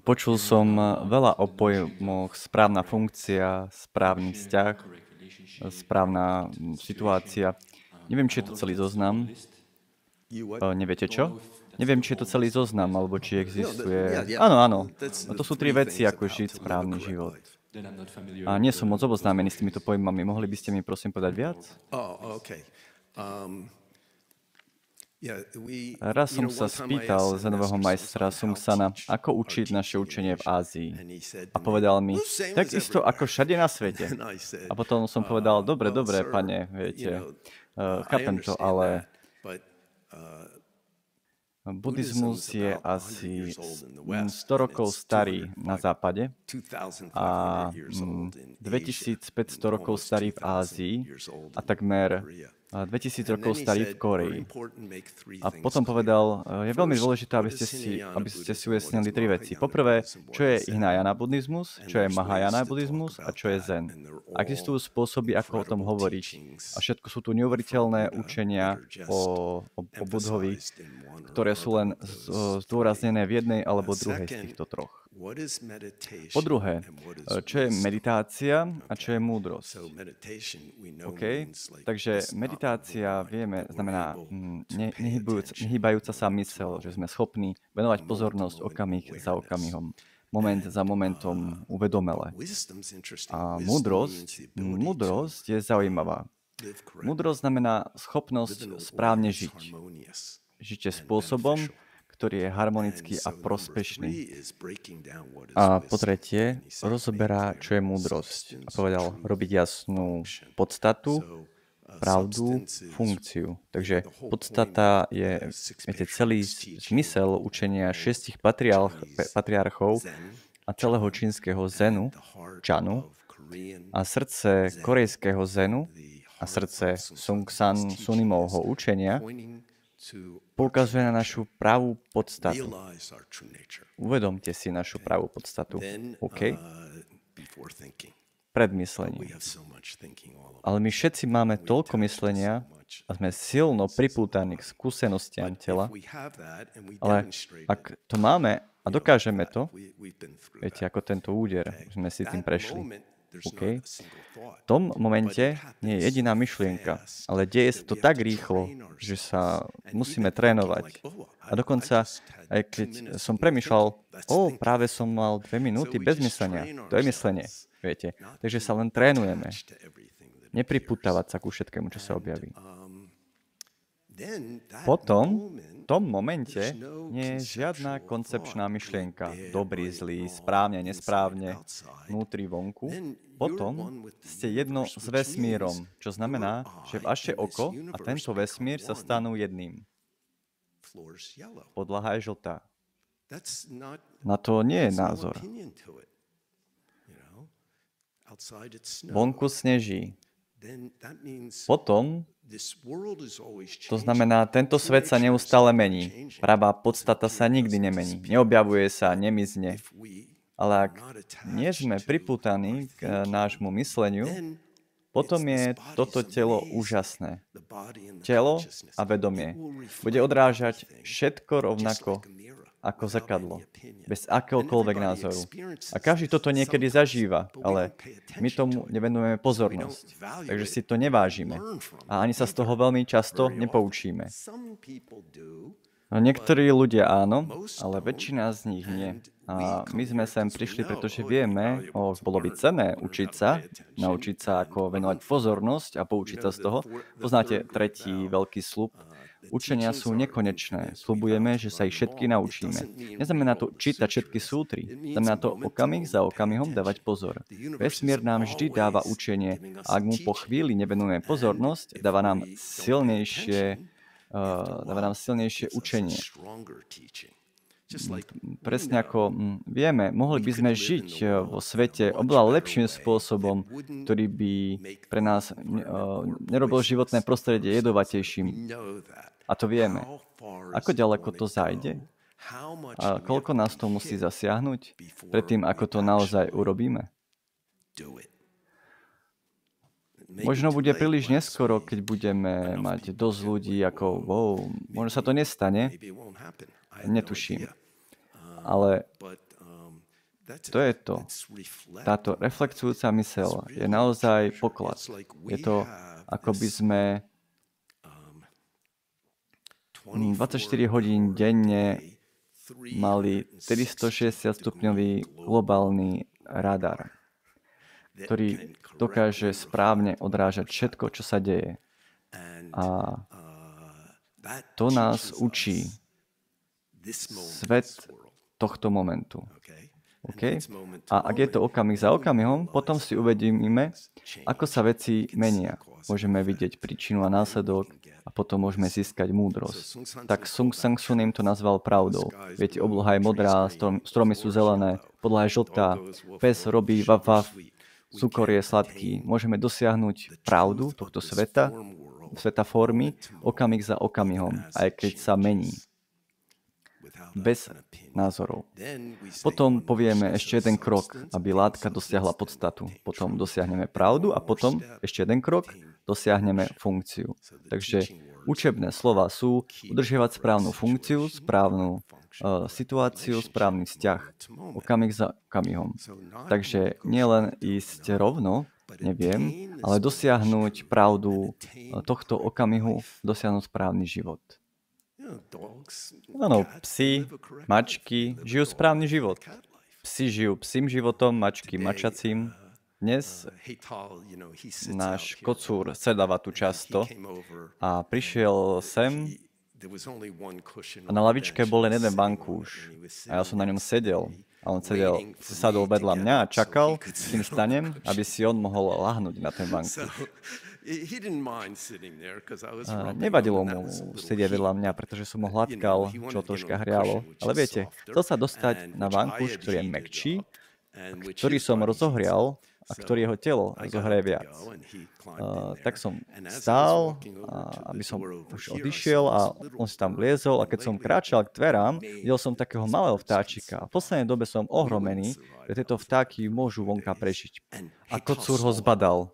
Počul som veľa o pojmoch správna funkcia, správny vzťah, správna situácia. Neviem, či je to celý zoznam. Neviete čo? Neviem, či je to celý zoznam, alebo či existuje... Áno, áno. No to sú 3 veci, ako žiť správny život. A nie som moc oboznámený s týmito pojmami. Mohli by ste mi prosím povedať viac? Raz som sa spýtal zenového majstra Sungsana, ako učiť naše učenie v Ázii. A povedal mi, takisto ako všade na svete. A potom som povedal, dobre, pane, viete, chápem to, ale buddhizmus je asi 100 rokov starý na západe a 2500 rokov starý v Ázii a takmer 2000 rokov starý v Kórei. A potom povedal, je veľmi dôležité, aby ste si ujasnili 3 veci. Poprvé, čo je Hinayana buddhizmus, čo je Mahayana buddhizmus a čo je Zen. Existujú spôsoby, ako o tom hovoriť. A všetko sú tu neuveriteľné učenia o Budhovi, ktoré sú len zdôraznené v jednej alebo druhej z týchto troch. Po druhé, čo je meditácia a čo je múdrosť? Okay? Takže meditácia, vieme, znamená nehýbajúca sa mysel, že sme schopní venovať pozornosť okamih za okamihom, moment za momentom uvedomele. A múdrosť je zaujímavá. Múdrosť znamená schopnosť správne žiť. Žite spôsobom, ktorý je harmonický a prospešný. A po tretie, rozoberá, čo je múdrosť. A povedal, robiť jasnú podstatu, pravdu, funkciu. Takže podstata je, viete, celý zmysel učenia 6 patriarchov a celého čínskeho zenu, čanu, a srdce korejského zenu a srdce Sungsan Sunimovho učenia poukazuje na našu pravú podstatu. Uvedomte si našu pravú podstatu. OK? Pred myslením. Ale my všetci máme toľko myslenia a sme silno pripútaní k skúsenostiam tela. Ale ak to máme a dokážeme to, viete, ako tento úder, sme si tým prešli. Okay. V tom momente nie je jediná myšlienka, ale deje sa to tak rýchlo, že sa musíme trénovať. A dokonca, aj keď som premýšľal, práve som mal 2 minúty bez myslenia. To je myslenie, viete. Takže sa len trénujeme. Nepripútavať sa ku všetkému, čo sa objaví. Potom, v tom momente, nie je žiadna koncepčná myšlienka. Dobrý, zlý, správne, nesprávne, vnútri, vonku. Potom ste jedno s vesmírom, čo znamená, že vaše oko a tento vesmír sa stanú jedným. Podlaha je žltá. Na to nie je názor. Vonku sneží. Potom, to znamená, tento svet sa neustále mení. Pravá podstata sa nikdy nemení. Neobjavuje sa, nemizne. Ale ak nie sme pripútaní k nášmu mysleniu, potom je toto telo úžasné. Telo a vedomie bude odrážať všetko rovnako ako zrkadlo, bez akéhokoľvek názoru. A každý toto niekedy zažíva, ale my tomu nevenujeme pozornosť, takže si to nevážime. A ani sa z toho veľmi často nepoučíme. No, niektorí ľudia áno, ale väčšina z nich nie. A my sme sem prišli, pretože vieme, bolo by cenné učiť sa, naučiť sa, ako venovať pozornosť a poučiť sa z toho. Poznáte tretí veľký sľub? Učenia sú nekonečné. Sľubujeme, že sa ich všetky naučíme. Neznamená to čítať všetky sútry. Znamená to okamih za okamihom dávať pozor. Vesmír nám vždy dáva učenie a ak mu po chvíli nevenujeme pozornosť, dáva nám silnejšie učenie. Presne ako vieme, mohli by sme žiť vo svete oveľa lepším spôsobom, ktorý by pre nás nerobil životné prostredie jedovatejším. A to vieme. Ako ďaleko to zajde? A koľko nás to musí zasiahnuť predtým, ako to naozaj urobíme? Možno bude príliš neskoro, keď budeme mať dosť ľudí, možno sa to nestane. Netuším. Ale to je to. Táto reflektujúca myseľ je naozaj poklad. Je to, ako by sme 24 hodín denne mali 360-stupňový globálny radar, ktorý dokáže správne odrážať všetko, čo sa deje. A to nás učí svet tohto momentu. Okay? A ak je to okamih za okamihom, potom si uvedomíme, ako sa veci menia. Môžeme vidieť príčinu a následok a potom môžeme získať múdrosť. Tak Sung Sang Sun im to nazval pravdou. Viete, obloha je modrá, stromy sú zelené, podlaha je žltá, pes robí vav vav, cukor je sladký. Môžeme dosiahnuť pravdu tohto sveta formy, okamih za okamihom, aj keď sa mení. Bez názorov. Potom povieme ešte jeden krok, aby látka dosiahla podstatu. Potom dosiahneme pravdu a potom ešte jeden krok, dosiahneme funkciu. Takže učebné slova sú udržiavať správnu funkciu, správnu situáciu, správny vzťah. Okamih za okamihom. Takže nielen ísť rovno, neviem, ale dosiahnuť pravdu tohto okamihu, dosiahnuť správny život. Áno, psi, mačky žijú správny život. Psi žijú psím životom, mačky mačacím. Dnes náš kocúr sedáva tu často a prišiel sem a na lavičke bol len jeden vankúš a ja som na ňom sedel. A on sadol vedľa mňa a čakal, kým stanem, aby si on mohol lahnúť na ten vankúš. Nevadilo mu sedieť vedľa mňa, pretože som ho hladkal, čo troška hrialo. Ale viete, chcel sa dostať na vankúš, ktorý je mäkčí, ktorý som rozohrial a ktorý jeho telo zohrie viac. Tak som stál, aby som už odišiel a on si tam vliezol a keď som kráčal k dverám, videl som takého malého vtáčika. A v poslednej dobe som ohromený, že tieto vtáky môžu vonka prežiť. A kocúr ho zbadal.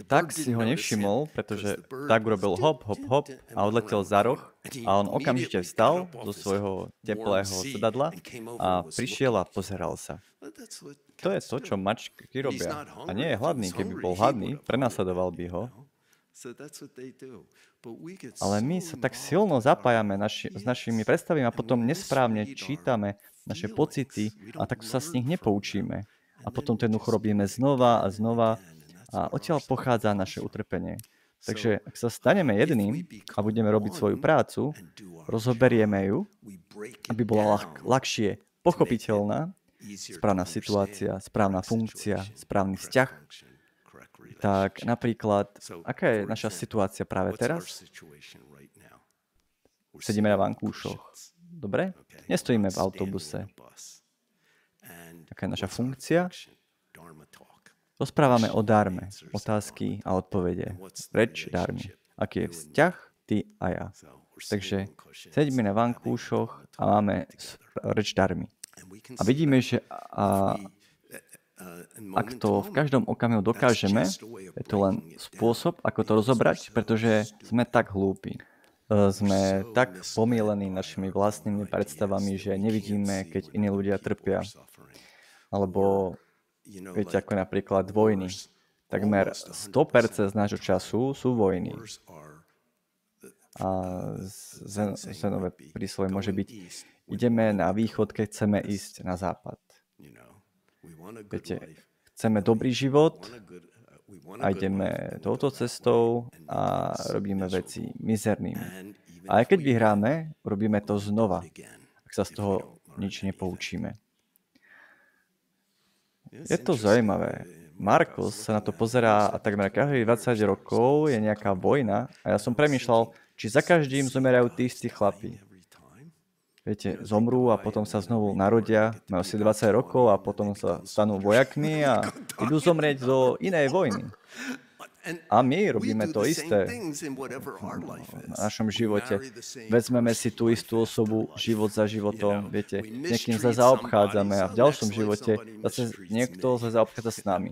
Tak si ho nevšimol, pretože tak urobil hop, hop, hop a odletel za roh a on okamžite vstal zo svojho teplého sedadla a prišiel a pozeral sa. To je to, čo mačky robia. A nie je hladný. Keby bol hladný, prenasledoval by ho. Ale my sa tak silno zapájame s našimi predstavami a potom nesprávne čítame naše pocity a tak sa z nich nepoučíme. A potom ten duch robíme znova a znova. A odtiaľ pochádza naše utrpenie. Takže ak sa staneme jedným a budeme robiť svoju prácu, rozoberieme ju, aby bola ľahšie pochopiteľná, správna situácia, správna funkcia, správny vzťah, tak napríklad, aká je naša situácia práve teraz? Sedíme na vankúšoch. Dobre? Nestojíme v autobuse. Aká je naša funkcia? Rozprávame o dharme, otázky a odpovede. Reč dharmy. Aký je vzťah, ty a ja. Takže sedíme na vankúšoch a máme reč dharmy. A vidíme, že ak to v každom okamihu dokážeme, je to len spôsob, ako to rozobrať, pretože sme tak hlúpi. Sme tak pomílení našimi vlastnými predstavami, že nevidíme, keď iní ľudia trpia. Alebo viete, ako napríklad vojny. Takmer 100% z nášho času sú vojny. A zenové príslovie môže byť, ideme na východ, keď chceme ísť na západ. Viete, chceme dobrý život a ideme touto cestou a robíme veci mizernými. A aj keď vyhráme, robíme to znova, ak sa z toho nič nepoučíme. Je to zaujímavé. Marcos sa na to pozerá a takmer každých 20 rokov je nejaká vojna a ja som premýšľal, či za každým zomerajú tí istí chlapí. Viete, zomrú a potom sa znovu narodia, majú si 20 rokov a potom sa stanú vojakmi a idú zomrieť do inej vojny. A my robíme to isté v našom živote. Vezmeme si tú istú osobu život za životom, viete, niekým zle zaobchádzame a v ďalšom živote zase niekto zle zaobchádza s nami.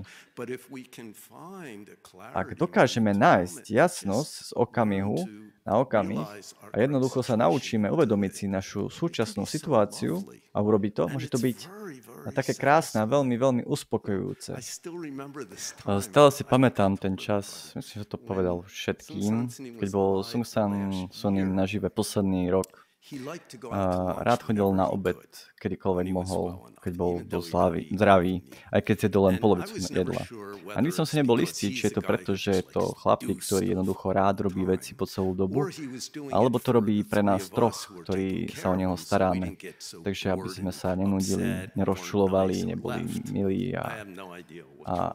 Ak dokážeme nájsť jasnosť z okamihu na okamih a jednoducho sa naučíme uvedomiť si našu súčasnú situáciu a urobiť to, môže to byť také krásne a veľmi, veľmi uspokojujúce. Stále si pamätám ten čas, myslím, že to povedal všetkým, keď bol Sung San Sunim nažive posledný rok. Rád chodil na obed, kedykoľvek mohol, keď bol zdravý, aj keď jedol len polovicu jedla. A nikdy som si nebol istý, či je to preto, že je to chlapík, ktorý jednoducho rád robí veci po celú dobu, alebo to robí pre nás troch, ktorí sa o neho staráme. Takže aby sme sa nenudili, nerozčulovali, neboli milí a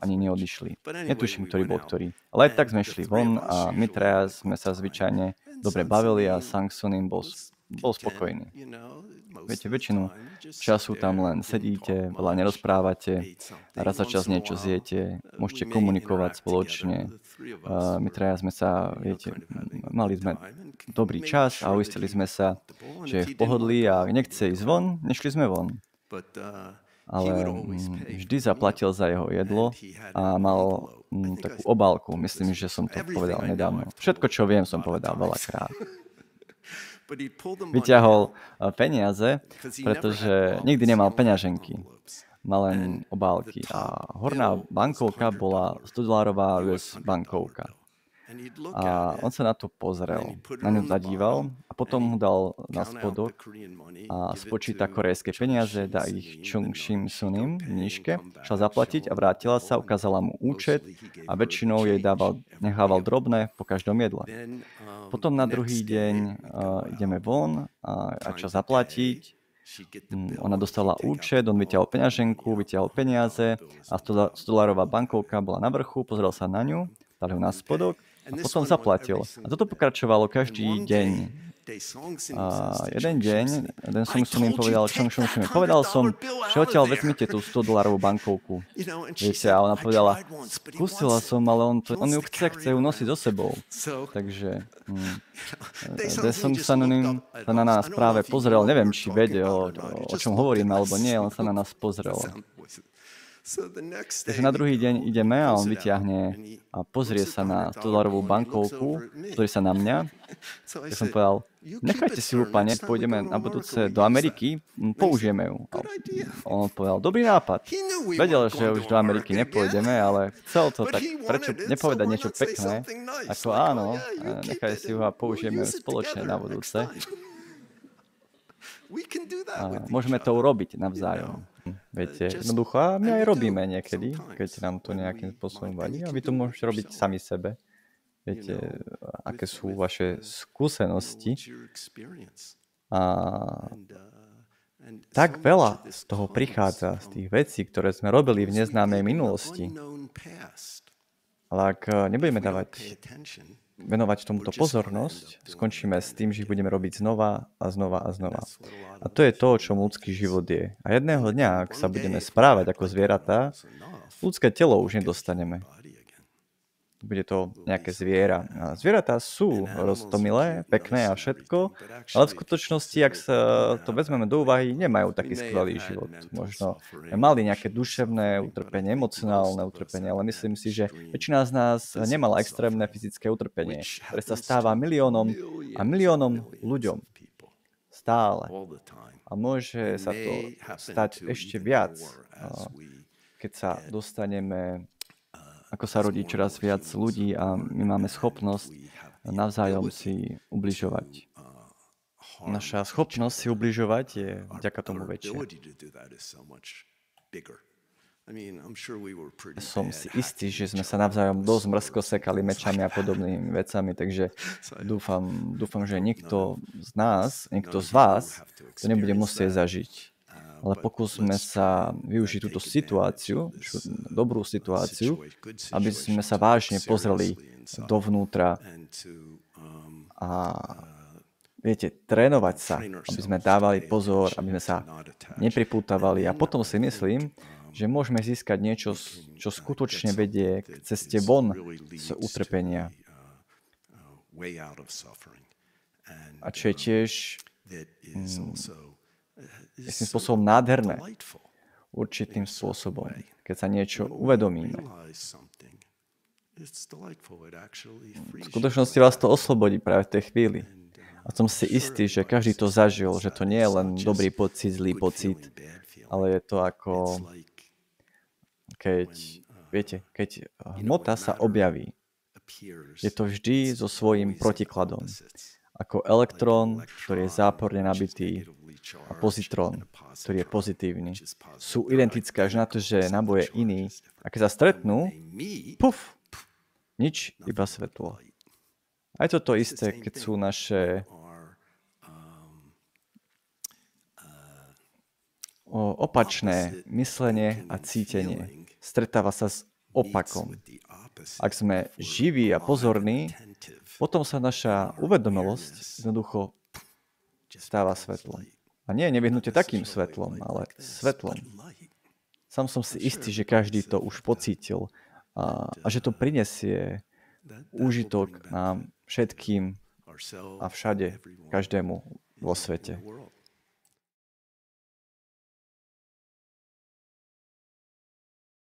ani neodišli. Netuším, ktorý bol ktorý. Ale aj tak sme šli von a my traja sme sa zvyčajne dobre bavili a Sang Sunim bol spokojný. Viete, väčšinu času tam len sedíte, veľa nerozprávate, raz za čas niečo zjete, môžete komunikovať spoločne. My traja sme sa, viete, mali sme dobrý čas a uistili sme sa, že je v pohodlí a nechce ísť von, nešli sme von. Ale vždy zaplatil za jeho jedlo a mal takú obálku, myslím, že som to povedal nedávno. Všetko, čo viem, som povedal veľakrát. Vyťahol peniaze, pretože nikdy nemal peňaženky. Mal len obálky. A horná bankovka bola $100 US bankovka. A on sa na to pozrel, na ňu zadíval a potom mu dal na spodok a spočíta korejské peniaze, dá ich Chung Shim Sunim v nížke, šla zaplatiť a vrátila sa, ukázala mu účet a väčšinou jej nechával drobné po každom jedle. Potom na druhý deň ideme von a čo zaplatiť. Ona dostala účet, on vyťahol peňaženku, vyťahol peniaze a $100 bankovka bola na vrchu, pozrel sa na ňu, dal ju na spodok a potom zaplatil. A toto pokračovalo každý deň. A jeden deň, som im povedal, povedal som, že odtiaľ vezmite tú $100 bankovku. Viete, a ona povedala, skúsila som, ale on ju chce ju nosiť so sebou. Takže som sa na nás práve pozrel, neviem, či vedel, o čom hovoríme, alebo nie, on sa na nás pozrel. Takže na druhý deň ideme a on vyťahne a pozrie sa na $100 bankovku, pozrie sa na mňa. Ja som povedal, nechajte si ju, pane, pôjdeme na budúce do Ameriky, použijeme ju. A on povedal, dobrý nápad. Vedel, že už do Ameriky nepôjdeme, ale chcel to, tak prečo nepovedať niečo pekné, ako áno, nechaj si ju a použijeme ju spoločne na budúce. A môžeme to urobiť navzájom. Viete, jednoducho, a my aj robíme niekedy, keď nám to nejakým spôsobom vadí a vy to môžete robiť sami sebe. Viete, aké sú vaše skúsenosti. A tak veľa z toho prichádza, z tých vecí, ktoré sme robili v neznámej minulosti. Ale ak nebudeme venovať tomuto pozornosť, skončíme s tým, že ich budeme robiť znova a znova a znova. A to je to, o čom ľudský život je. A jedného dňa, ak sa budeme správať ako zvieratá, ľudské telo už nedostaneme. Bude to nejaké zviera. A zvieratá sú roztomilé, pekné a všetko, ale v skutočnosti, ak sa to vezmeme do úvahy, nemajú taký skvelý život. Možno mali nejaké duševné utrpenie, emocionálne utrpenie, ale myslím si, že väčšina z nás nemala extrémne fyzické utrpenie, ktoré sa stáva miliónom a miliónom ľuďom. Stále. A môže sa to stať ešte viac, keď sa dostaneme, ako sa rodí čoraz viac ľudí a my máme schopnosť navzájom si ubližovať. Naša schopnosť si ubližovať je vďaka tomu väčšia. Som si istý, že sme sa navzájom dosť mrzko sekali mečami a podobnými vecami, takže dúfam, že nikto z nás, nikto z vás to nebude musieť zažiť. Ale pokúsme sa využiť túto situáciu, dobrú situáciu, aby sme sa vážne pozreli dovnútra a viete, trénovať sa, aby sme dávali pozor, aby sme sa nepripútavali a potom si myslím, že môžeme získať niečo, čo skutočne vedie k ceste von z utrpenia. A čo je tiež istým spôsobom nádherné. Určitým spôsobom, keď sa niečo uvedomíme. V skutočnosti vás to oslobodí práve v tej chvíli. A som si istý, že každý to zažil, že to nie je len dobrý pocit, zlý pocit, ale je to ako, keď hmota sa objaví. Je to vždy so svojím protikladom. Ako elektrón, ktorý je záporne nabitý, a pozitrón, ktorý je pozitívny. Sú identické až na to, že náboj je iný. A keď sa stretnú, puf, nič, iba svetlo. Aj toto isté, keď sú naše opačné myslenie a cítenie. Stretáva sa s opakom. Ak sme živí a pozorní, potom sa naša uvedomelosť jednoducho stáva svetlom. A nie nevyhnute takým svetlom, ale svetlom. Sám som si istý, že každý to už pocítil a že to prinesie úžitok nám všetkým a všade, každému vo svete.